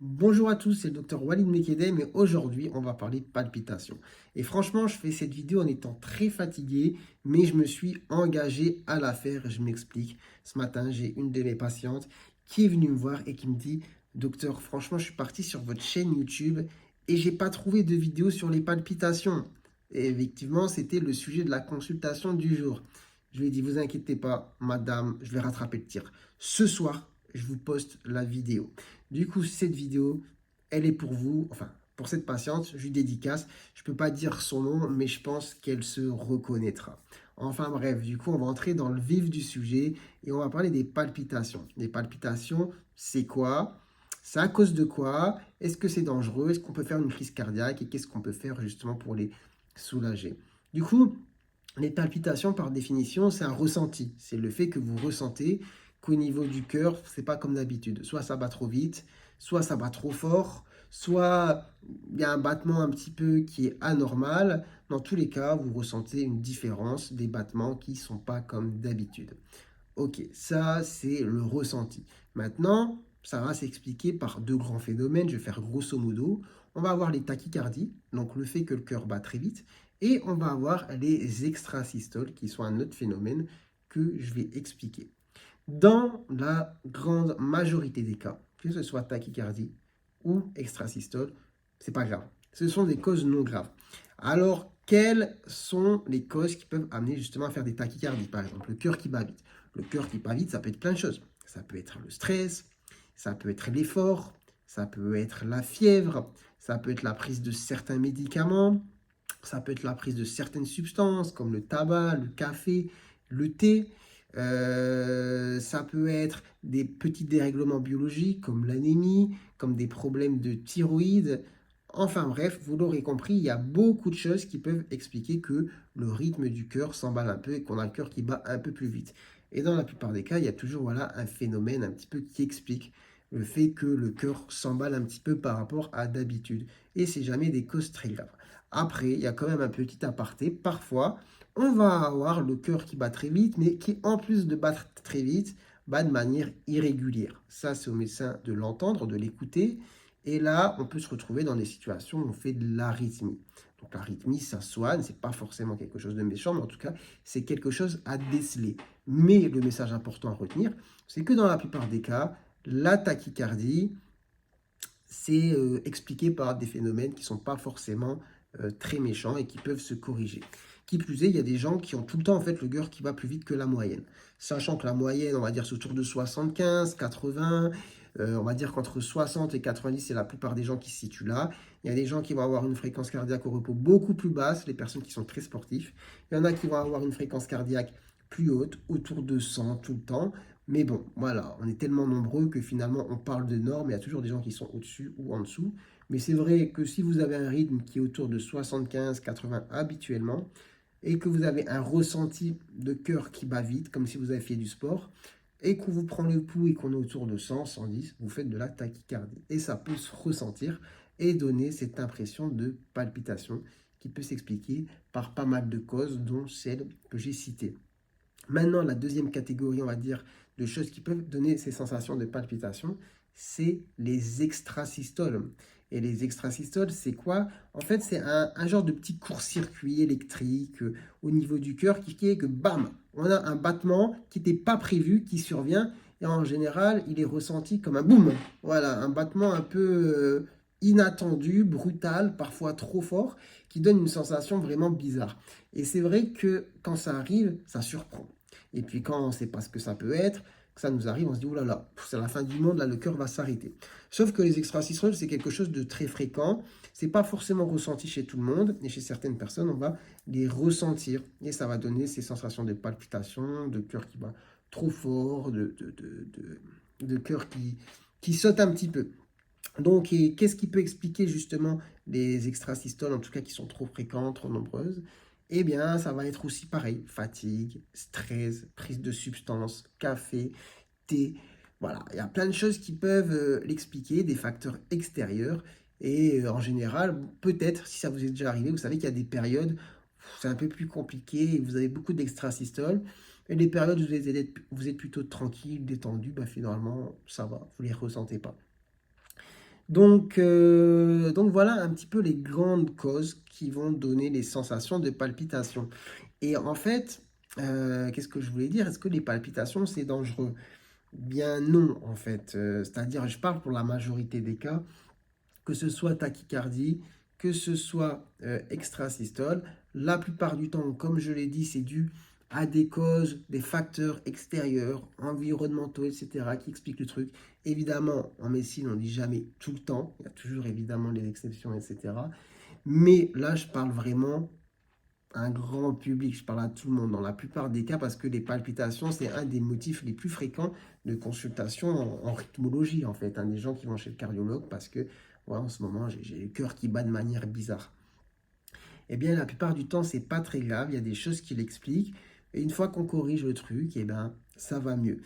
Bonjour à tous, c'est le docteur Walid Mekedem et aujourd'hui on va parler de palpitations. Et franchement, je fais cette vidéo en étant très fatigué, mais je me suis engagé à la faire. Je m'explique. Ce matin, j'ai une de mes patientes qui est venue me voir et qui me dit, docteur, franchement, je suis parti sur votre chaîne YouTube et j'ai pas trouvé de vidéo sur les palpitations. Et effectivement, c'était le sujet de la consultation du jour. Je lui ai dit, vous inquiétez pas, madame, je vais rattraper le tir. Ce soir, je vous poste la vidéo. Du coup, cette vidéo, elle est pour vous, enfin, pour cette patiente, je lui dédicace. Je ne peux pas dire son nom, mais je pense qu'elle se reconnaîtra. Enfin bref, du coup, on va entrer dans le vif du sujet et on va parler des palpitations. Les palpitations, c'est quoi? C'est à cause de quoi? Est-ce que c'est dangereux? Est-ce qu'on peut faire une crise cardiaque? Et qu'est-ce qu'on peut faire justement pour les soulager? Du coup, les palpitations, par définition, c'est un ressenti. C'est le fait que vous ressentez qu'au niveau du cœur, c'est pas comme d'habitude. Soit ça bat trop vite, soit ça bat trop fort, soit il y a un battement un petit peu qui est anormal. Dans tous les cas, vous ressentez une différence des battements qui ne sont pas comme d'habitude. Ok, ça c'est le ressenti. Maintenant, ça va s'expliquer par deux grands phénomènes. Je vais faire grosso modo. On va avoir les tachycardies, donc le fait que le cœur bat très vite, et on va avoir les extrasystoles, qui sont un autre phénomène que je vais expliquer. Dans la grande majorité des cas, que ce soit tachycardie ou extrasystole, c'est pas grave. Ce sont des causes non graves. Alors, quelles sont les causes qui peuvent amener justement à faire des tachycardies? Par exemple, le cœur qui bat vite. Le cœur qui bat vite, ça peut être plein de choses. Ça peut être le stress, ça peut être l'effort, ça peut être la fièvre, ça peut être la prise de certains médicaments, ça peut être la prise de certaines substances comme le tabac, le café, le thé. Ça peut être des petits dérèglements biologiques comme l'anémie, comme des problèmes de thyroïde. Enfin bref, vous l'aurez compris, il y a beaucoup de choses qui peuvent expliquer que le rythme du cœur s'emballe un peu et qu'on a le cœur qui bat un peu plus vite. Et dans la plupart des cas, il y a toujours voilà, un phénomène un petit peu qui explique le fait que le cœur s'emballe un petit peu par rapport à d'habitude. Et c'est jamais des causes très graves. Après, il y a quand même un petit aparté. Parfois, on va avoir le cœur qui bat très vite, mais qui, en plus de battre très vite, bat de manière irrégulière. Ça, c'est au médecin de l'entendre, de l'écouter. Et là, on peut se retrouver dans des situations où on fait de l'arythmie. Donc l'arythmie, ça soigne, c'est pas forcément quelque chose de méchant, mais en tout cas, c'est quelque chose à déceler. Mais le message important à retenir, c'est que dans la plupart des cas, la tachycardie, c'est expliqué par des phénomènes qui ne sont pas forcément très méchants et qui peuvent se corriger. Qui plus est, il y a des gens qui ont tout le temps en fait le cœur qui va plus vite que la moyenne. Sachant que la moyenne, on va dire, c'est autour de 75, 80. On va dire qu'entre 60 et 90, c'est la plupart des gens qui se situent là. Il y a des gens qui vont avoir une fréquence cardiaque au repos beaucoup plus basse, les personnes qui sont très sportifs. Il y en a qui vont avoir une fréquence cardiaque plus haute, autour de 100 tout le temps. Mais bon, voilà, on est tellement nombreux que finalement on parle de normes, il y a toujours des gens qui sont au-dessus ou en dessous. Mais c'est vrai que si vous avez un rythme qui est autour de 75-80 habituellement, et que vous avez un ressenti de cœur qui bat vite, comme si vous avez fait du sport, et qu'on vous prend le pouls et qu'on est autour de 100, 110, vous faites de la tachycardie. Et ça peut se ressentir et donner cette impression de palpitation qui peut s'expliquer par pas mal de causes, dont celle que j'ai citée. Maintenant, la deuxième catégorie, on va dire, de choses qui peuvent donner ces sensations de palpitation, c'est les extrasystoles. Et les extrasystoles, c'est quoi? En fait, c'est un genre de petit court-circuit électrique au niveau du cœur qui fait que, bam, on a un battement qui n'était pas prévu, qui survient. Et en général, il est ressenti comme un boum. Voilà, un battement un peu inattendu, brutal, parfois trop fort, qui donne une sensation vraiment bizarre. Et c'est vrai que quand ça arrive, ça surprend. Et puis quand on ne sait pas ce que ça peut être, que ça nous arrive, on se dit, oh là là, c'est la fin du monde, là, le cœur va s'arrêter. Sauf que les extrasystoles, c'est quelque chose de très fréquent. C'est pas forcément ressenti chez tout le monde. Et chez certaines personnes, on va les ressentir. Et ça va donner ces sensations de palpitation, de cœur qui bat trop fort, de cœur qui saute un petit peu. Donc, qu'est-ce qui peut expliquer justement les extrasystoles, en tout cas qui sont trop fréquentes, trop nombreuses? Eh bien, ça va être aussi pareil, fatigue, stress, prise de substances, café, thé. Voilà, il y a plein de choses qui peuvent l'expliquer, des facteurs extérieurs. Et en général, peut-être, si ça vous est déjà arrivé, vous savez qu'il y a des périodes où c'est un peu plus compliqué et vous avez beaucoup d'extrasystoles. Et les périodes où vous êtes plutôt tranquille, détendu, bah finalement, ça va, vous ne les ressentez pas. Donc voilà un petit peu les grandes causes qui vont donner les sensations de palpitation. Et en fait, qu'est-ce que je voulais dire? Est-ce que les palpitations, c'est dangereux? Bien non, en fait. C'est-à-dire, je parle pour la majorité des cas, que ce soit tachycardie, que ce soit extrasystole. La plupart du temps, comme je l'ai dit, c'est dû à des causes, des facteurs extérieurs, environnementaux, etc., qui expliquent le truc. Évidemment, en médecine, on ne dit jamais tout le temps. Il y a toujours évidemment les exceptions, etc. Mais là, je parle vraiment un grand public, je parle à tout le monde dans la plupart des cas parce que les palpitations, c'est un des motifs les plus fréquents de consultation en rythmologie en fait, hein, des gens qui vont chez le cardiologue parce que ouais, en ce moment j'ai le cœur qui bat de manière bizarre. Eh bien la plupart du temps c'est pas très grave, il y a des choses qui l'expliquent et une fois qu'on corrige le truc, eh ben ça va mieux.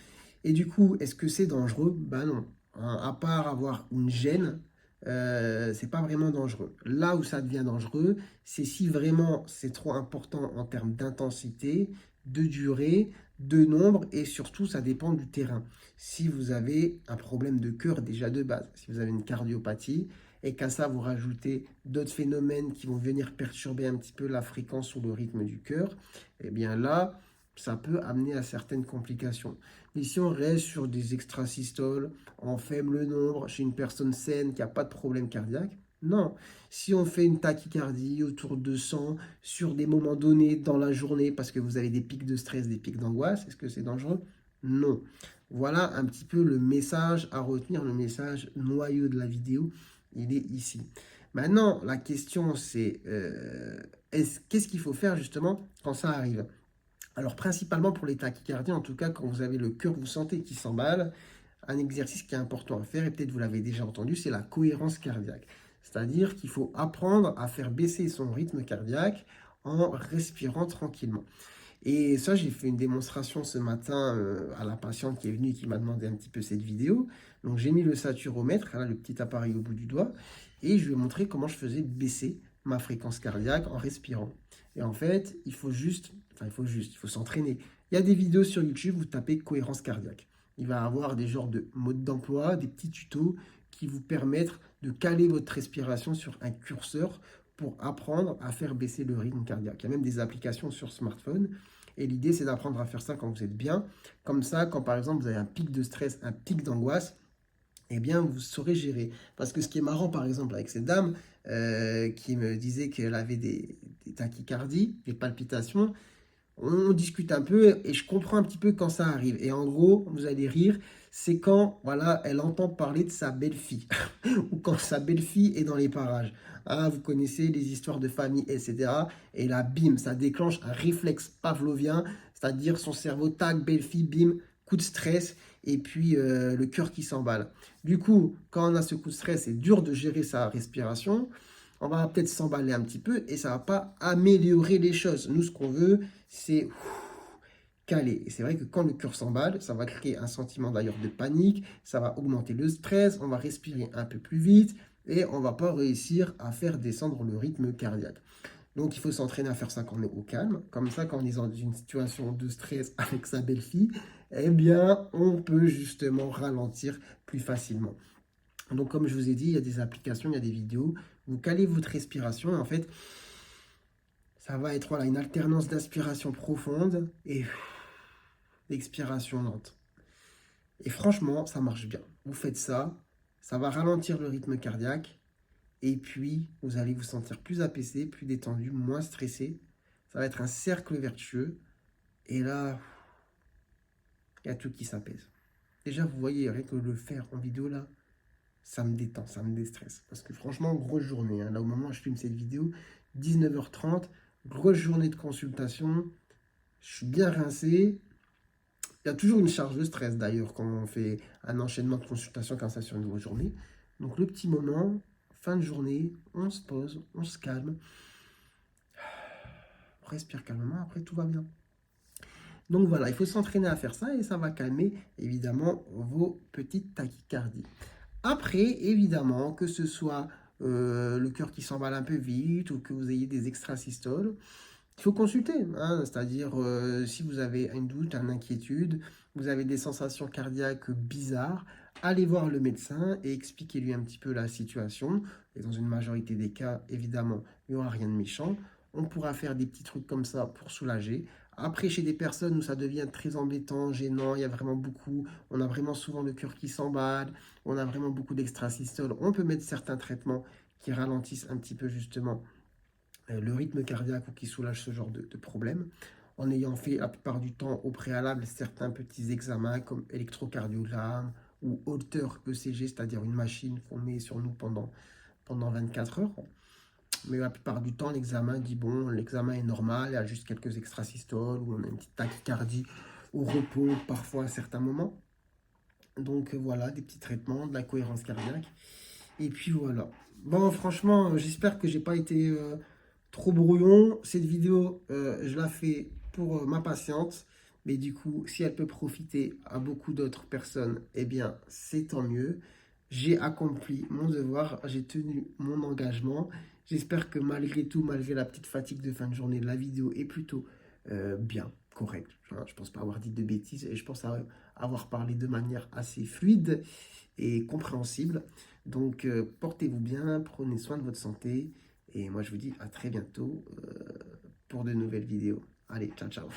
Et du coup, est-ce que c'est dangereux? Ben non. Hein, à part avoir une gêne, c'est pas vraiment dangereux. Là où ça devient dangereux, c'est si vraiment c'est trop important en termes d'intensité, de durée, de nombre et surtout ça dépend du terrain. Si vous avez un problème de cœur déjà de base, si vous avez une cardiopathie et qu'à ça vous rajoutez d'autres phénomènes qui vont venir perturber un petit peu la fréquence ou le rythme du cœur, eh bien là, ça peut amener à certaines complications. Mais si on reste sur des extrasystoles, en faible nombre, chez une personne saine qui n'a pas de problème cardiaque, non. Si on fait une tachycardie autour de 100 sur des moments donnés dans la journée parce que vous avez des pics de stress, des pics d'angoisse, est-ce que c'est dangereux? Non. Voilà un petit peu le message à retenir, le message noyau de la vidéo, il est ici. Maintenant, la question c'est qu'est-ce qu'il faut faire justement quand ça arrive? Alors principalement pour les tachycardies, en tout cas quand vous avez le cœur, vous sentez qui s'emballe, un exercice qui est important à faire, et peut-être vous l'avez déjà entendu, c'est la cohérence cardiaque. C'est-à-dire qu'il faut apprendre à faire baisser son rythme cardiaque en respirant tranquillement. Et ça, j'ai fait une démonstration ce matin à la patiente qui est venue et qui m'a demandé un petit peu cette vidéo. Donc j'ai mis le saturomètre, là, le petit appareil au bout du doigt, et je lui ai montré comment je faisais baisser ma fréquence cardiaque en respirant. Et en fait, il faut s'entraîner. Il y a des vidéos sur YouTube, vous tapez cohérence cardiaque. Il va y avoir des genres de modes d'emploi, des petits tutos qui vous permettent de caler votre respiration sur un curseur pour apprendre à faire baisser le rythme cardiaque. Il y a même des applications sur smartphone. Et l'idée, c'est d'apprendre à faire ça quand vous êtes bien. Comme ça, quand par exemple vous avez un pic de stress, un pic d'angoisse, eh bien, vous saurez gérer. Parce que ce qui est marrant, par exemple, avec cette dame qui me disait qu'elle avait des tachycardies, des palpitations, on discute un peu et je comprends un petit peu quand ça arrive. Et en gros, vous allez rire, c'est quand voilà, elle entend parler de sa belle-fille ou quand sa belle-fille est dans les parages. Ah, vous connaissez les histoires de famille, etc. Et là, bim, ça déclenche un réflexe pavlovien, c'est-à-dire son cerveau, tac, belle-fille, bim, coup de stress et puis le cœur qui s'emballe. Du coup, quand on a ce coup de stress, c'est dur de gérer sa respiration. On va peut-être s'emballer un petit peu et ça ne va pas améliorer les choses. Nous, ce qu'on veut, c'est caler. Et c'est vrai que quand le cœur s'emballe, ça va créer un sentiment d'ailleurs de panique, ça va augmenter le stress, on va respirer un peu plus vite et on ne va pas réussir à faire descendre le rythme cardiaque. Donc il faut s'entraîner à faire ça quand on est au calme. Comme ça, quand on est dans une situation de stress avec sa belle-fille, eh bien, on peut justement ralentir plus facilement. Donc comme je vous ai dit, il y a des applications, il y a des vidéos. Vous calez votre respiration et en fait, ça va être voilà, une alternance d'inspiration profonde et d'expiration lente. Et franchement, ça marche bien. Vous faites ça, ça va ralentir le rythme cardiaque et puis vous allez vous sentir plus apaisé, plus détendu, moins stressé. Ça va être un cercle vertueux et là, il y a tout qui s'apaise. Déjà, vous voyez, rien que le faire en vidéo là, ça me détend, ça me déstresse. Parce que franchement, grosse journée. Hein. Là, au moment où je filme cette vidéo, 19h30, grosse journée de consultation. Je suis bien rincé. Il y a toujours une charge de stress d'ailleurs quand on fait un enchaînement de consultations comme ça sur une grosse journée. Donc le petit moment, fin de journée, on se pose, on se calme, on respire calmement, après tout va bien. Donc voilà, il faut s'entraîner à faire ça et ça va calmer évidemment vos petites tachycardies. Après, évidemment, que ce soit le cœur qui s'emballe un peu vite ou que vous ayez des extrasystoles, il faut consulter, hein, c'est-à-dire si vous avez un doute, une inquiétude, vous avez des sensations cardiaques bizarres, allez voir le médecin et expliquez-lui un petit peu la situation. Et dans une majorité des cas, évidemment, il n'y aura rien de méchant. On pourra faire des petits trucs comme ça pour soulager. Après, chez des personnes où ça devient très embêtant, gênant, il y a vraiment beaucoup, on a vraiment souvent le cœur qui s'emballe, on a vraiment beaucoup d'extrasystole, on peut mettre certains traitements qui ralentissent un petit peu justement le rythme cardiaque ou qui soulagent ce genre de problème, en ayant fait la plupart du temps au préalable certains petits examens comme électrocardiogramme ou Holter ECG, c'est-à-dire une machine qu'on met sur nous pendant 24 heures. Mais la plupart du temps, l'examen dit bon, l'examen est normal, il y a juste quelques extrasystoles ou on a une petite tachycardie au repos, parfois à certains moments. Donc voilà, des petits traitements, de la cohérence cardiaque. Et puis voilà. Bon, franchement, j'espère que j'ai pas été trop brouillon. Cette vidéo, je la fais pour ma patiente. Mais du coup, si elle peut profiter à beaucoup d'autres personnes, eh bien, c'est tant mieux. J'ai accompli mon devoir, j'ai tenu mon engagement. J'espère que malgré tout, malgré la petite fatigue de fin de journée, la vidéo est plutôt bien, correcte. Je pense pas avoir dit de bêtises et je pense avoir parlé de manière assez fluide et compréhensible. Donc, portez-vous bien, prenez soin de votre santé. Et moi, je vous dis à très bientôt pour de nouvelles vidéos. Allez, ciao, ciao.